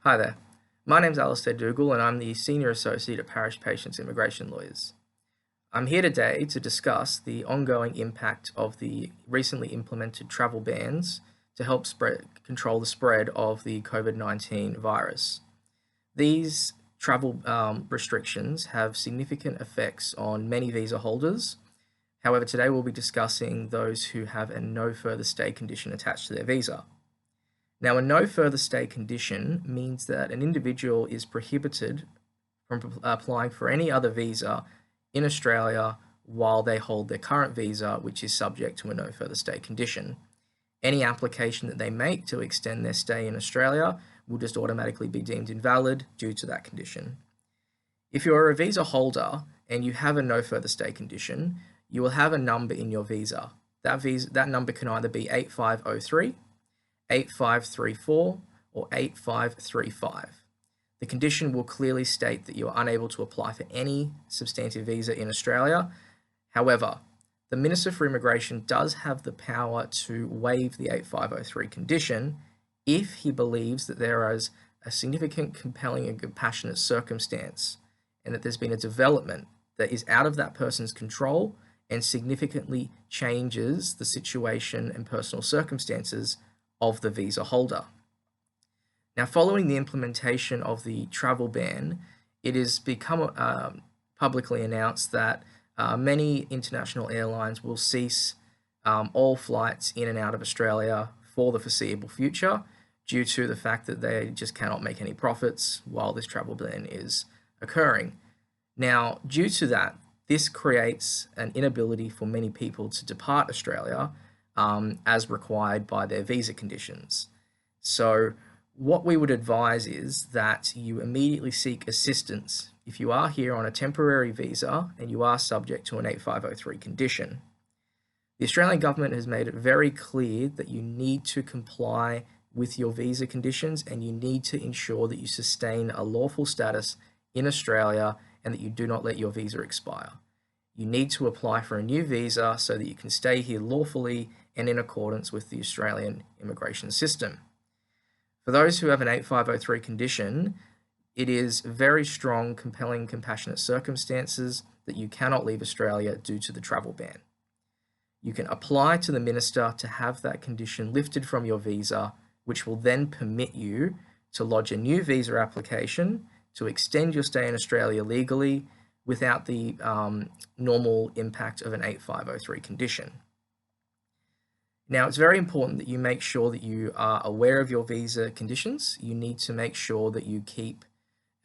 Hi there. My name's Alistair Dougal and I'm the Senior Associate at Parish Patients Immigration Lawyers. I'm here today to discuss the ongoing impact of the recently implemented travel bans to help control the spread of the COVID-19 virus. These travel restrictions have significant effects on many visa holders. However, today we'll be discussing those who have a no further stay condition attached to their visa. Now, a no further stay condition means that an individual is prohibited from applying for any other visa in Australia while they hold their current visa, which is subject to a no further stay condition. Any application that they make to extend their stay in Australia will just automatically be deemed invalid due to that condition. If you're a visa holder and you have a no further stay condition, you will have a number in your visa. That number can either be 8503, 8534, or 8535. The condition will clearly state that you are unable to apply for any substantive visa in Australia. However, the Minister for Immigration does have the power to waive the 8503 condition if he believes that there is a significant, compelling, and compassionate circumstance, and that there's been a development that is out of that person's control and significantly changes the situation and personal circumstances of the visa holder. Now, following the implementation of the travel ban, it has become publicly announced that many international airlines will cease all flights in and out of Australia for the foreseeable future due to the fact that they just cannot make any profits while this travel ban is occurring. Now, due to that, this creates an inability for many people to depart Australia as required by their visa conditions. So what we would advise is that you immediately seek assistance if you are here on a temporary visa and you are subject to an 8503 condition. The Australian government has made it very clear that you need to comply with your visa conditions and you need to ensure that you sustain a lawful status in Australia and that you do not let your visa expire. You need to apply for a new visa so that you can stay here lawfully and in accordance with the Australian immigration system. For those who have an 8503 condition, it is very strong, compelling, compassionate circumstances that you cannot leave Australia due to the travel ban. You can apply to the minister to have that condition lifted from your visa, which will then permit you to lodge a new visa application to extend your stay in Australia legally without the normal impact of an 8503 condition. Now, it's very important that you make sure that you are aware of your visa conditions. You need to make sure that you keep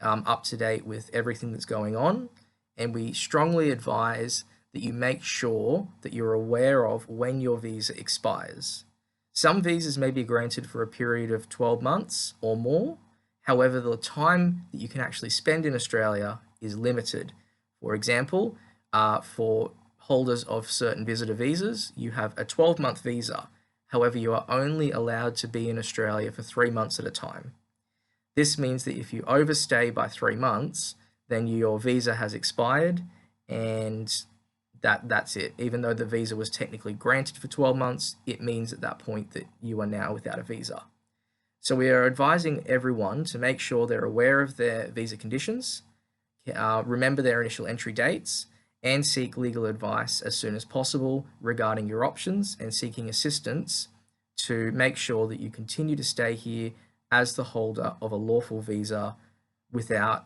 up to date with everything that's going on, and we strongly advise that you make sure that you're aware of when your visa expires. Some visas may be granted for a period of 12 months or more. However, the time that you can actually spend in Australia is limited. For example, for holders of certain visitor visas, you have a 12-month visa. However, you are only allowed to be in Australia for 3 months at a time. This means that if you overstay by 3 months, then your visa has expired and that's it. Even though the visa was technically granted for 12 months, it means at that point that you are now without a visa. So we are advising everyone to make sure they're aware of their visa conditions, remember their initial entry dates, and seek legal advice as soon as possible regarding your options and seeking assistance to make sure that you continue to stay here as the holder of a lawful visa without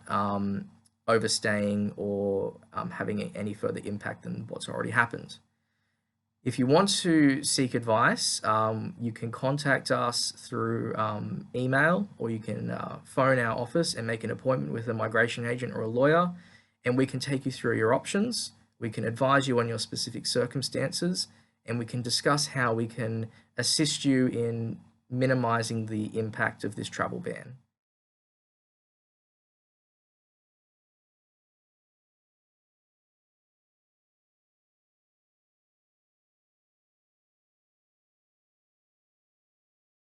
overstaying or having any further impact than what's already happened. If you want to seek advice, you can contact us through email, or you can phone our office and make an appointment with a migration agent or a lawyer, and we can take you through your options. We can advise you on your specific circumstances, and we can discuss how we can assist you in minimizing the impact of this travel ban.